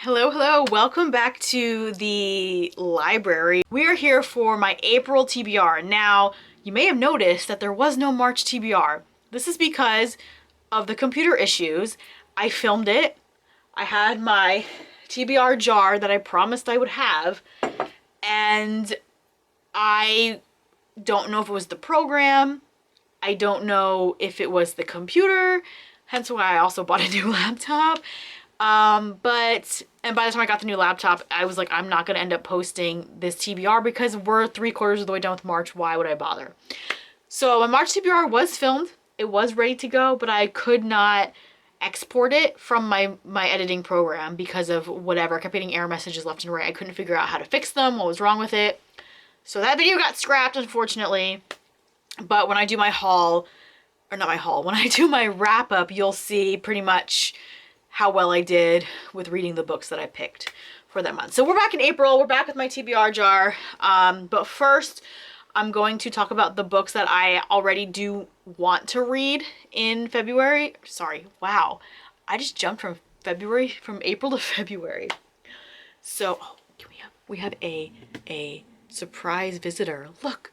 Hello, hello. Welcome back to the library. We are here for my April TBR. Now, you may have noticed that there was no March TBR. This is because of the computer issues. I filmed it. I had my TBR jar that I promised I would have, and I don't know if it was the program. I don't know if it was the computer, hence why I also bought a new laptop. And by the time I got the new laptop, I was like, I'm not going to end up posting this TBR because we're 3/4 of the way done with March. Why would I bother? So my March TBR was filmed. It was ready to go, but I could not export it from my editing program because of whatever. I kept getting error messages left and right. I couldn't figure out how to fix them, what was wrong with it. So that video got scrapped, unfortunately. But when I do my haul, or not my haul, when I do my wrap up, you'll see pretty much how well I did with reading the books that I picked for that month. So we're back in April. We're back with my TBR jar. But first, I'm going to talk about the books that I already do want to read in February. Sorry, wow. I just jumped from April to February. So, oh, we have a surprise visitor. Look.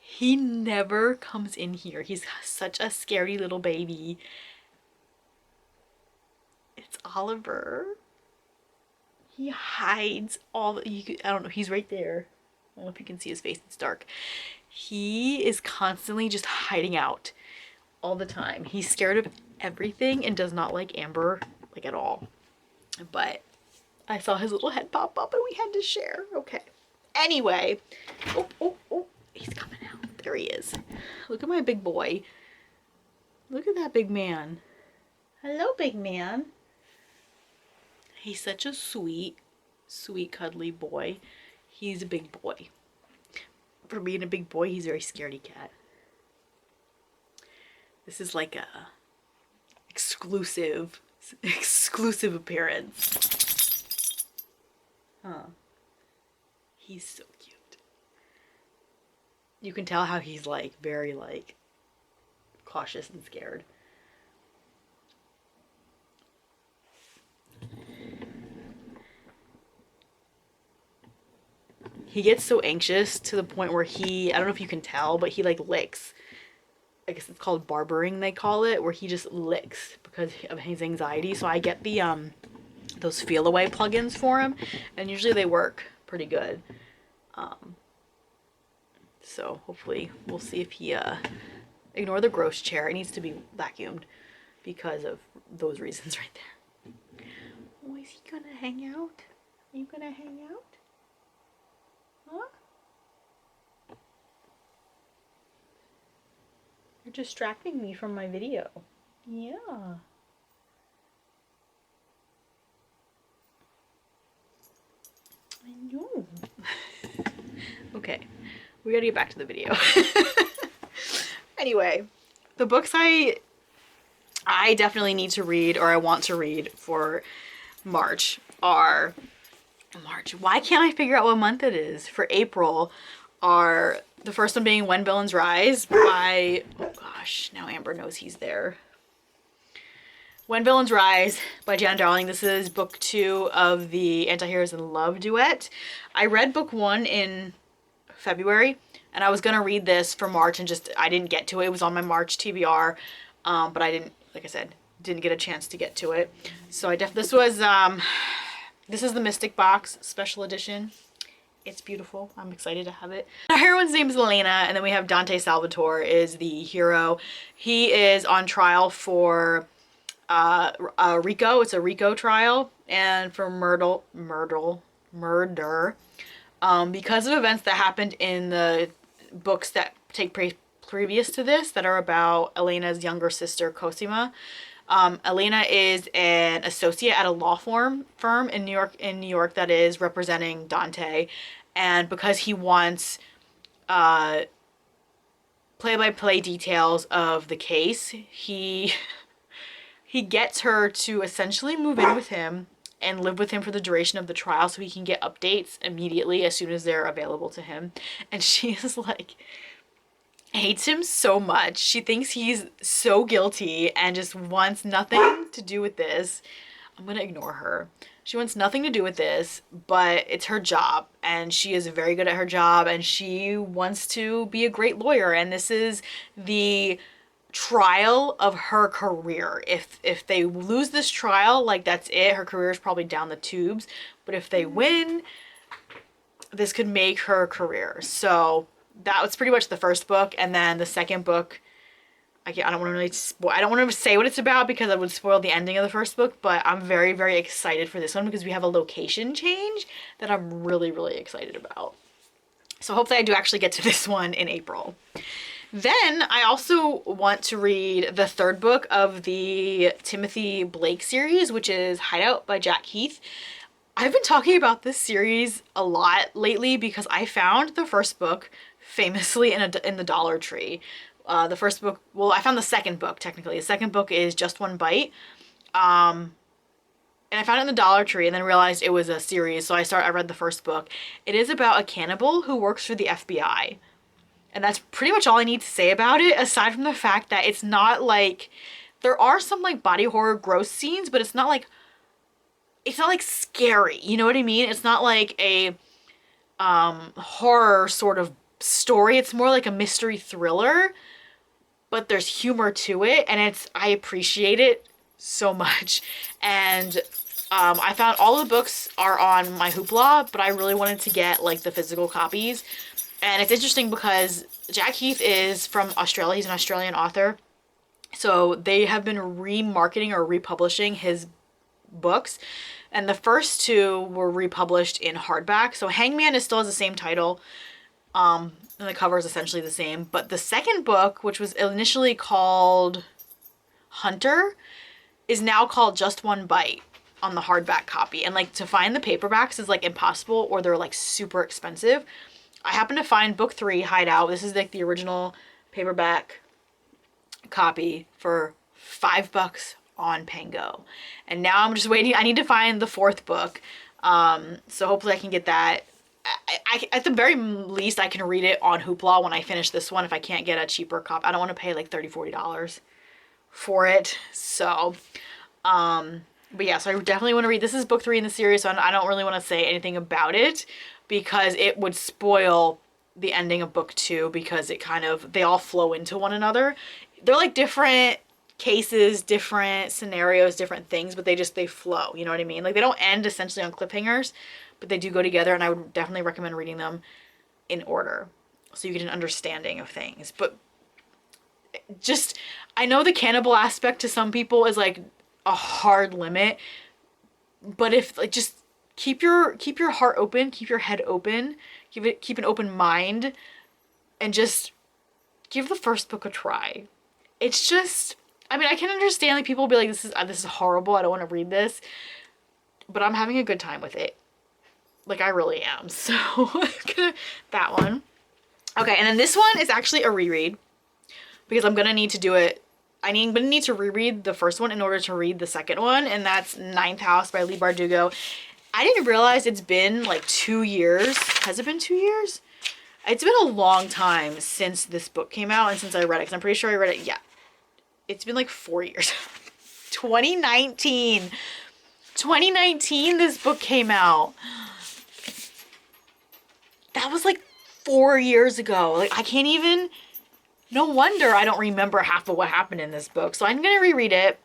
He never comes in here. He's such a scaredy little baby. It's Oliver. He hides all the, I don't know, he's right there. I don't know if you can see his face, it's dark. He is constantly just hiding out all the time. He's scared of everything and does not like Amber, like at all. But I saw his little head pop up and we had to share. Okay. Anyway. Oh. He's coming out. There he is. Look at my big boy. Look at that big man. Hello, big man. He's such a sweet, cuddly boy. He's a big boy. For being a big boy, he's a very scaredy cat. This is like a exclusive appearance. Huh. He's so cute. You can tell how he's like very like cautious and scared. He gets so anxious to the point where I don't know if you can tell, but he like licks. I guess it's called barbering, they call it, where he just licks because of his anxiety. So I get the those feel away plugins for him, and usually they work pretty good. So hopefully we'll see if he ignore the gross chair. It needs to be vacuumed because of those reasons right there. Oh, is he gonna hang out? Are you gonna hang out? Huh? You're distracting me from my video. Yeah. I know. Okay. We gotta get back to the video. Anyway, the books I definitely need to read, or I want to read for March are March. Why can't I figure out what month it is? For April are the first one being When Villains Rise by, oh gosh, now Amber knows he's there. When Villains Rise by Jan Darling. This is book 2 of the Anti-Heroes in Love duet. I read book 1 in February, and I was gonna read this for March and I didn't get to it. It was on my March TBR, but I didn't, like I said, didn't get a chance to get to it. So this is the Mystic Box Special Edition. It's beautiful. I'm excited to have it. Our heroine's name is Elena, and then we have Dante Salvatore is the hero. He is on trial for RICO. It's a RICO trial, and for murder. Because of events that happened in the books that take place previous to this that are about Elena's younger sister, Cosima. Elena is an associate at a law firm in New York that is representing Dante. And because he wants play-by-play details of the case, he gets her to essentially move in with him and live with him for the duration of the trial so he can get updates immediately as soon as they're available to him. And she is like, hates him so much. She thinks he's so guilty and just wants nothing to do with this. I'm gonna ignore her. She wants nothing to do with this, but it's her job, and she is very good at her job, and she wants to be a great lawyer, and this is the trial of her career. If they lose this trial, like that's it, her career is probably down the tubes. But if they win, this could make her career. So that was pretty much the first book, and then the second book, I don't want to really I don't want to say what it's about because I would spoil the ending of the first book, but I'm very, very excited for this one because we have a location change that I'm really, really excited about. So hopefully I do actually get to this one in April. Then I also want to read the third book of the Timothy Blake series, which is Hideout by Jack Heath. I've been talking about this series a lot lately because I found the first book famously in the Dollar Tree. The first book, well, I found the second book technically. The second book is Just One Bite. And I found it in the Dollar Tree and then realized it was a series, so I read the first book. It is about a cannibal who works for the FBI. And that's pretty much all I need to say about it, aside from the fact that it's not like, there are some like body horror gross scenes, but it's not like scary, you know what I mean? It's not like a horror sort of story. It's more like a mystery thriller, but there's humor to it, and I appreciate it so much. And I found all the books are on my Hoopla, but I really wanted to get like the physical copies. And it's interesting because Jack Heath is from Australia. He's an Australian author. So they have been remarketing or republishing his books. And the first two were republished in hardback. So Hangman still has the same title. And the cover is essentially the same. But the second book, which was initially called Hunter, is now called Just One Bite on the hardback copy. And like to find the paperbacks is like impossible, or they're like super expensive. I happened to find book 3, Hideout. This is like the original paperback copy for $5 on Pango. And now I'm just waiting. I need to find the 4th book. So hopefully I can get that. I at the very least, I can read it on Hoopla when I finish this one if I can't get a cheaper copy. I don't want to pay like $30-$40 for it. So, but yeah, so I definitely want to read. This is book 3 in the series, so I don't really want to say anything about it because it would spoil the ending of book 2 because they all flow into one another. They're like different cases, different scenarios, different things, but they flow, you know what I mean? Like they don't end essentially on cliffhangers, but they do go together, and I would definitely recommend reading them in order so you get an understanding of things. But just, I know the cannibal aspect to some people is like a hard limit, but if like just keep your heart open, keep your head open, keep an open mind, and just give the first book a try. It's just, I mean, I can understand like people will be like, this is horrible, I don't want to read this, but I'm having a good time with it. Like I really am. So that one. Okay, and then this one is actually a reread because I'm gonna need to do it. I'm gonna need to reread the first one in order to read the second one, and that's Ninth House by Leigh Bardugo. I didn't realize it's been like 2 years. Has it been 2 years? It's been a long time since this book came out and since I read it, because I'm pretty sure I read it, yeah. It's been like 4 years. 2019. 2019 this book came out. That was like 4 years ago. Like I can't even, no wonder I don't remember half of what happened in this book. So I'm going to reread it.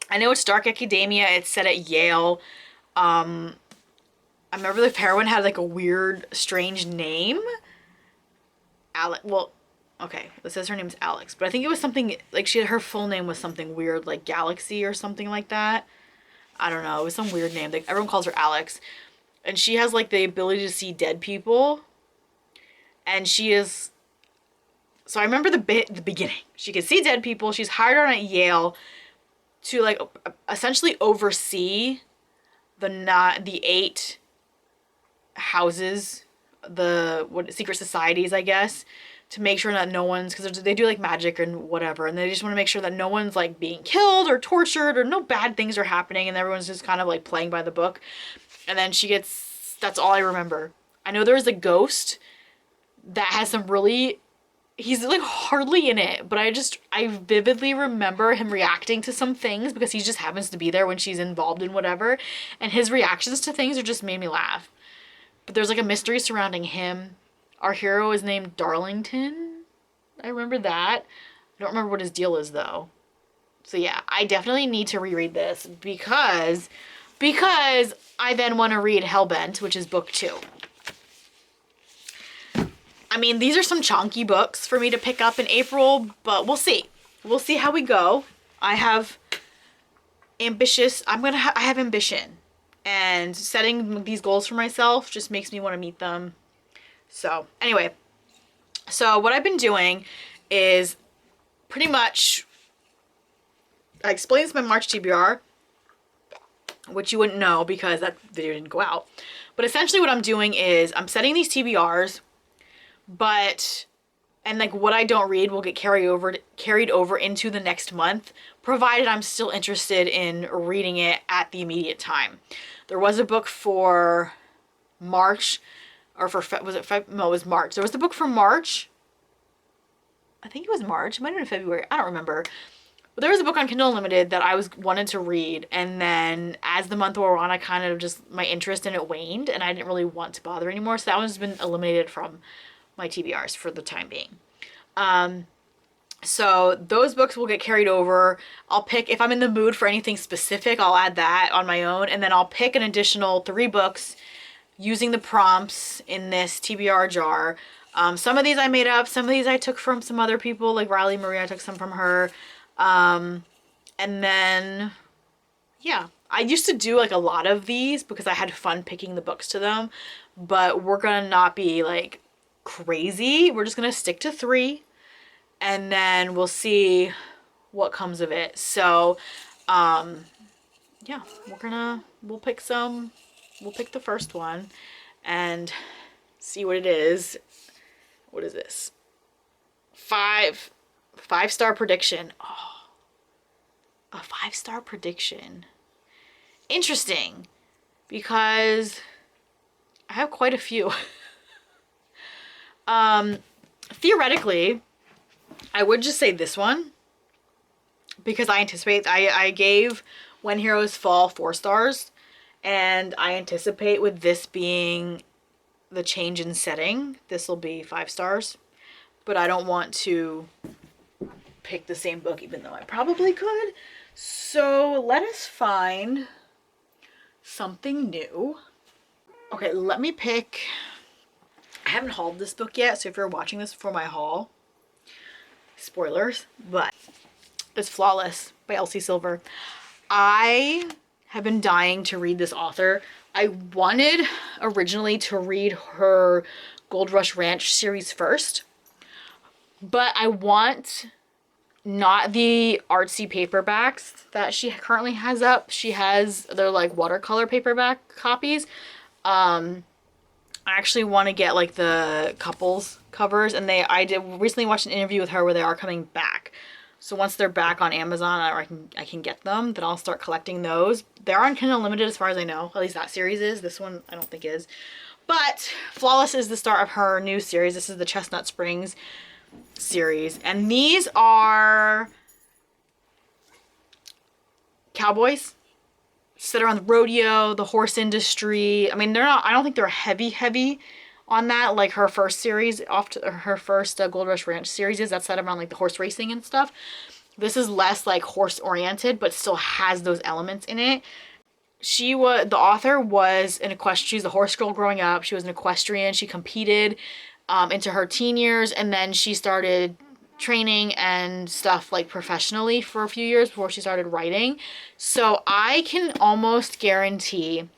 I know it's dark academia. It's set at Yale. I remember the heroine had like a weird, strange name. Well, okay, it says her name's Alex, but I think it was something like her full name was something weird, like Galaxy or something like that. I don't know. It was some weird name. Like, everyone calls her Alex. And she has like the ability to see dead people. And she is, so I remember the beginning. She can see dead people. She's hired on at Yale to like essentially oversee the 8 houses, secret societies, I guess, to make sure that no one's, because they do like magic and whatever, and they just want to make sure that no one's like being killed or tortured or no bad things are happening, and everyone's just kind of like playing by the book. And then that's all I remember. I know there was a ghost that has some really he's like hardly in it, but I vividly remember him reacting to some things because he just happens to be there when she's involved in whatever, and his reactions to things are just made me laugh. But there's like a mystery surrounding him. Our hero is named Darlington. I remember that. I don't remember what his deal is though. So yeah, I definitely need to reread this because I then want to read Hellbent, which is book 2. I mean, these are some chunky books for me to pick up in April, but we'll see. We'll see how we go. I have I have ambition, and setting these goals for myself just makes me want to meet them. So anyway, so what I've been doing is pretty much, I explained my March TBR, which you wouldn't know because that video didn't go out. But essentially what I'm doing is I'm setting these TBRs, and like what I don't read will get carried over into the next month, provided I'm still interested in reading it at the immediate time. There was a book for March, or was it no, it was March. There was the book for March. I think it was March. It might have been February. I don't remember. But there was a book on Kindle Unlimited that I wanted to read, and then as the month wore on, I kind of just, my interest in it waned, and I didn't really want to bother anymore. So that one's been eliminated from my TBRs for the time being. So those books will get carried over. I'll pick, if I'm in the mood for anything specific, I'll add that on my own, and then I'll pick an additional 3 books using the prompts in this TBR jar. Some of these I made up, some of these I took from some other people, like Riley Marie, I took some from her. And then, yeah, I used to do like a lot of these because I had fun picking the books to them, but we're gonna not be like crazy. We're just gonna stick to 3, and then we'll see what comes of it. So, yeah, we'll pick the first one and see what it is. What is this? 5-star prediction. Oh, a 5-star prediction. Interesting, because I have quite a few. Theoretically, I would just say this one, because I anticipate, I gave When Heroes Fall 4 stars, and I anticipate with this being the change in setting, this will be 5 stars. But I don't want to pick the same book, even though I probably could. So let us find something new. Okay, let me pick. I haven't hauled this book yet, so if you're watching this for my haul, spoilers, but it's Flawless by Elsie Silver. I have been dying to read this author. I wanted originally to read her Gold Rush Ranch series first, but I want not the artsy paperbacks that she currently has up. They're like watercolor paperback copies. I actually want to get like the couples covers, and I did recently watch an interview with her where they are coming back. So once they're back on Amazon, I can get them. Then I'll start collecting those. They're on Kindle Unlimited as far as I know. At least that series is. This one I don't think is. But Flawless is the start of her new series. This is the Chestnut Springs series, and these are cowboys sit around the rodeo, the horse industry. I mean, I don't think they're heavy on that like her first series, her first Gold Rush Ranch series is. That's set around like the horse racing and stuff. This is less like horse oriented, but still has those elements in it. The author was an equestrian. She's a horse girl growing up. She was an equestrian. She competed into her teen years, and then she started training and stuff like professionally for a few years before she started writing. So I can almost guarantee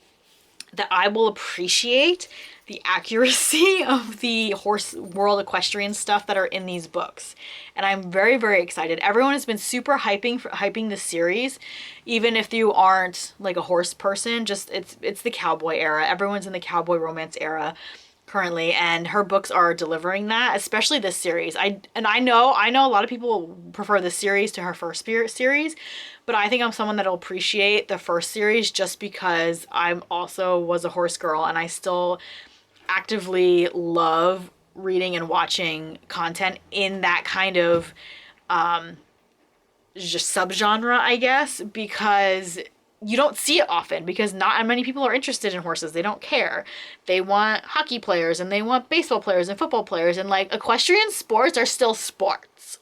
that I will appreciate the accuracy of the horse world equestrian stuff that are in these books. And I'm very, very excited. Everyone has been super hyping this series, even if you aren't like a horse person. Just it's the cowboy era. Everyone's in the cowboy romance era currently, and her books are delivering that, especially this series. I know a lot of people prefer this series to her first series, but I think I'm someone that'll appreciate the first series just because I'm also was a horse girl, and I still actively love reading and watching content in that kind of just subgenre, I guess, because you don't see it often, because not many people are interested in horses. They don't care. They want hockey players and they want baseball players and football players, and like equestrian sports are still sports.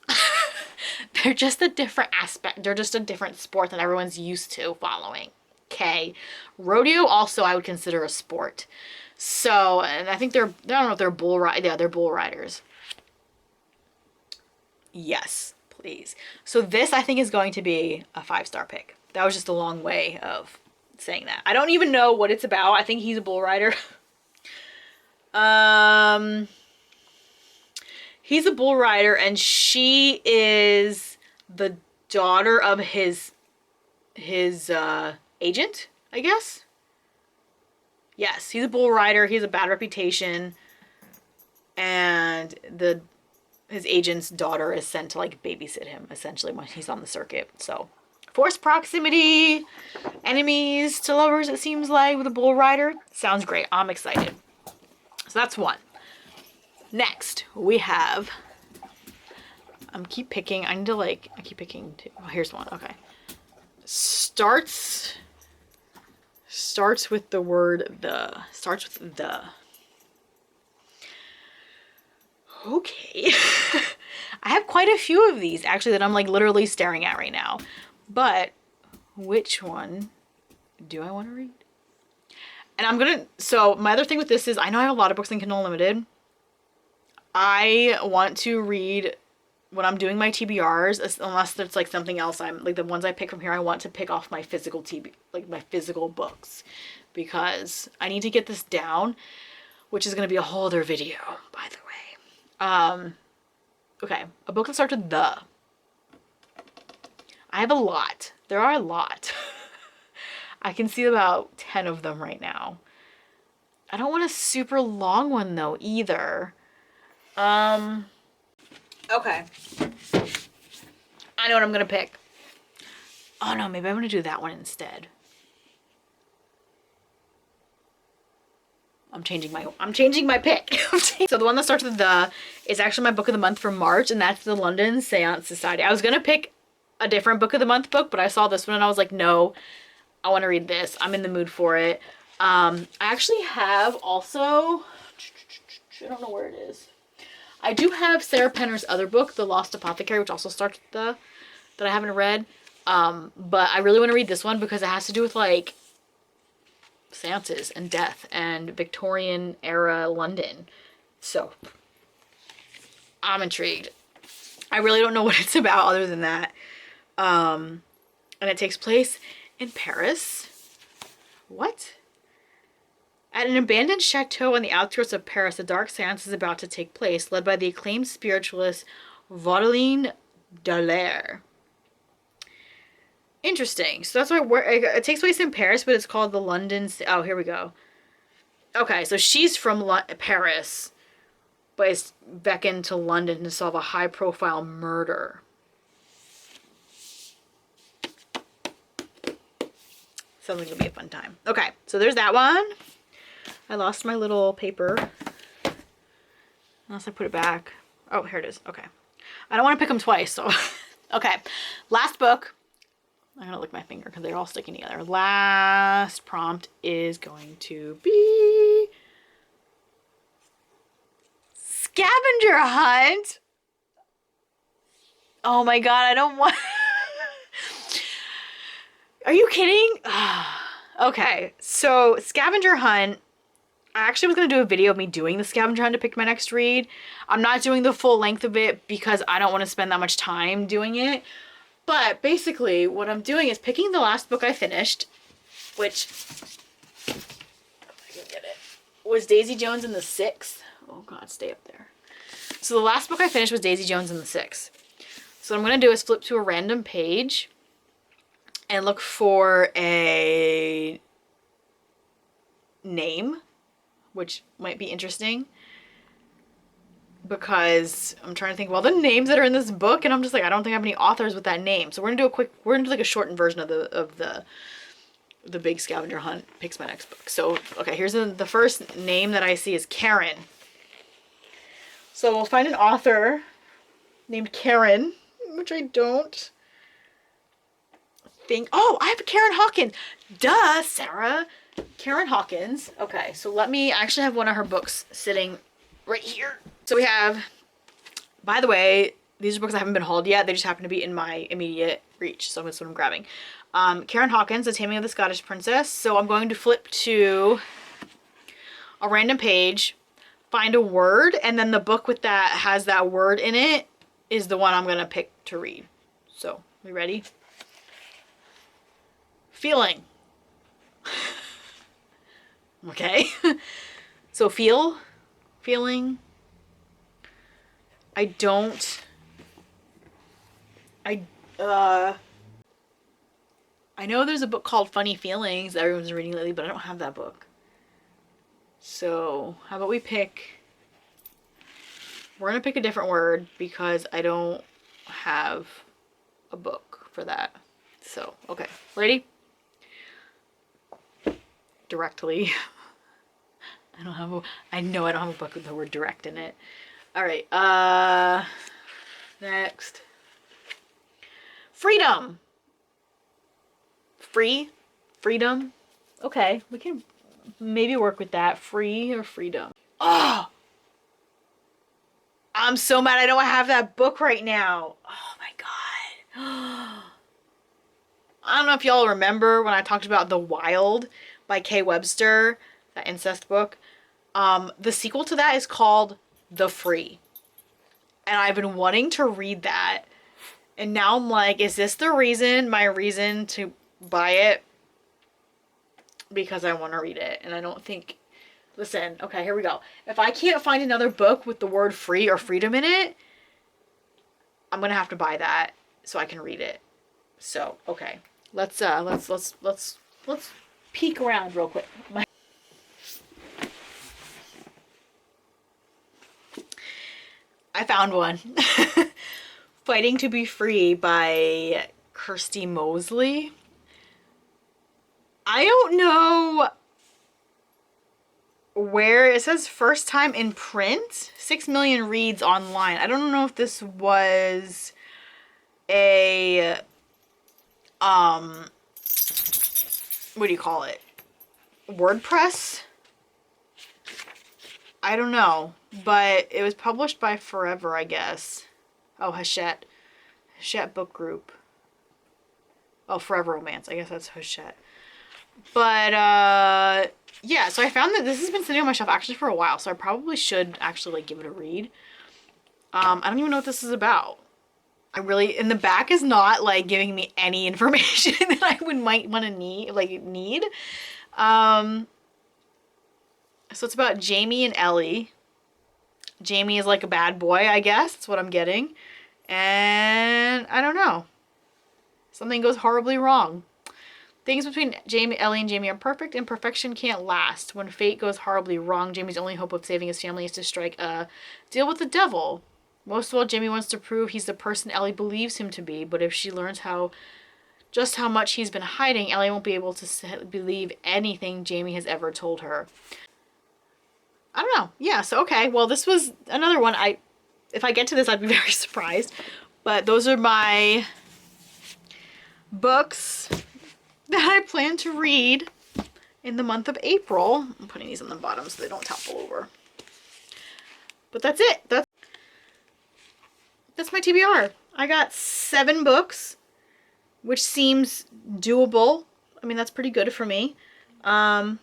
They're just a different aspect. They're just a different sport that everyone's used to following. Okay. Rodeo also I would consider a sport. So, and I think I don't know if they're they're bull riders. Yes, please. So this I think is going to be a 5-star pick. That was just a long way of saying that. I don't even know what it's about. I think he's a bull rider. He's a bull rider, and she is the daughter of his agent, I guess. Yes, he's a bull rider. He has a bad reputation, and his agent's daughter is sent to like babysit him essentially when he's on the circuit. So, forced proximity, enemies to lovers. It seems like with a bull rider. Sounds great. I'm excited. So that's one. Next, we have, I keep picking two. Oh, here's one, okay. Starts with the word the. Starts with the. Okay. I have quite a few of these, actually, that I'm like literally staring at right now. But, which one do I want to read? And so my other thing with this is, I know I have a lot of books in Kindle Unlimited. I want to read, when I'm doing my TBRs, unless there's like something else, I'm like the ones I pick from here, I want to pick off my physical my physical books, because I need to get this down, which is going to be a whole other video, by the way. Okay, a book that starts with the. I have a lot. There are a lot. I can see about 10 of them right now. I don't want a super long one though either. Okay. I know what I'm gonna pick. Oh no, maybe I'm gonna do that one instead. I'm changing my pick. So the one that starts with the is actually my book of the month for March, and that's the London Seance Society. I was gonna pick a different book of the month book, but I saw this one and I was like, no, I want to read this. I'm in the mood for it. I actually have also, I don't know where it is. I do have Sarah Penner's other book, The Lost Apothecary, which also starts with the, that I haven't read. But I really want to read this one because it has to do with like seances and death and Victorian era London. So I'm intrigued. I really don't know what it's about other than that. And it takes place in Paris. What? At an abandoned chateau on the outskirts of Paris, a dark seance is about to take place, led by the acclaimed spiritualist Vaudeline Dallaire. Interesting. So that's where it takes place in Paris, but it's called the London. Oh, here we go. Okay, so she's from Paris, but is beckoned to London to solve a high-profile murder. Sounds like it'll be a fun time. Okay, so there's that one. I lost my little paper. Unless I put it back. Oh, here it is. Okay. I don't want to pick them twice, so. Okay. Last book. I'm going to lick my finger because they're all sticking together. Last prompt is going to be Scavenger Hunt. Oh my god, I don't want... Are you kidding? Okay, so Scavenger Hunt, I actually was going to do a video of me doing the Scavenger Hunt to pick my next read. I'm not doing the full length of it because I don't want to spend that much time doing it. But basically, what I'm doing is picking the last book I finished, which, if I can get it, was Daisy Jones and the Six. Oh god, stay up there. So the last book I finished was Daisy Jones and the Six. So what I'm going to do is flip to a random page and look for a name, which might be interesting. Because I'm trying to think, well, the names that are in this book, and I'm just like, I don't think I have any authors with that name. So we're gonna do like a shortened version of the big Scavenger Hunt picks my next book. So, okay, here's the first name that I see is Karen. So we'll find an author named Karen, which I don't think. Oh, I have Karen Hawkins. Duh, Sarah. Karen Hawkins. Okay, so let me actually have one of her books sitting right here. So we have, by the way, these are books that haven't been hauled yet. They just happen to be in my immediate reach, so that's what I'm grabbing. Karen Hawkins, The Taming of the Scottish Princess. So I'm going to flip to a random page, find a word, and then the book with that has that word in it is the one I'm going to pick to read. So, we ready? Feeling. Okay. So feeling. I know there's a book called Funny Feelings that everyone's reading lately, but I don't have that book. So how about we're gonna pick a different word because I don't have a book for that. So, okay, ready? Directly. I know I don't have a book with the word direct in it. All right, next. Freedom. Freedom. Okay, we can maybe work with that. Free or freedom. Oh! I'm so mad I don't have that book right now. Oh my god. I don't know if y'all remember when I talked about The Wild by Kay Webster, that incest book. The sequel to that is called The Free. And I've been wanting to read that. And now I'm like, is this my reason to buy it? Because I want to read it. And I don't think... Listen, okay, here we go. If I can't find another book with the word free or freedom in it, I'm going to have to buy that so I can read it. So, okay. Let's peek around real quick. I found one. Fighting to Be Free by Kirsty Mosley. I don't know where it says first time in print, 6 million reads online. I don't know if this was a what do you call it? WordPress? I don't know, but it was published by Forever, I guess. Oh, Hachette Book Group. Oh, Forever Romance. I guess that's Hachette. But, yeah, so I found that this has been sitting on my shelf actually for a while, so I probably should actually, like, give it a read. I don't even know what this is about. And the back is not, like, giving me any information that I might want to need. So it's about Jamie and Ellie. Jamie is like a bad boy, I guess. That's what I'm getting. And I don't know. Something goes horribly wrong. Things between Ellie and Jamie are perfect, and perfection can't last. When fate goes horribly wrong, Jamie's only hope of saving his family is to strike a deal with the devil. Most of all, Jamie wants to prove he's the person Ellie believes him to be, but if she learns just how much he's been hiding, Ellie won't be able to believe anything Jamie has ever told her. I don't know. Yeah, so okay. Well, this was another one. If I get to this, I'd be very surprised. But those are my books that I plan to read in the month of April. I'm putting these on the bottom so they don't topple over. But that's it. That's my TBR. I got 7 books, which seems doable. I mean, that's pretty good for me. So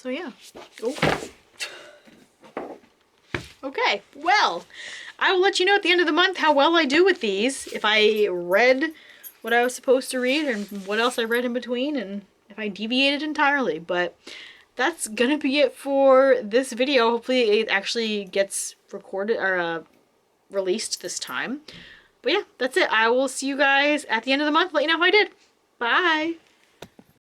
yeah. Oh. Okay, well, I will let you know at the end of the month how well I do with these. If I read what I was supposed to read and what else I read in between, and if I deviated entirely. But that's gonna be it for this video. Hopefully it actually gets recorded or released this time. But yeah, that's it. I will see you guys at the end of the month. Let you know how I did. Bye!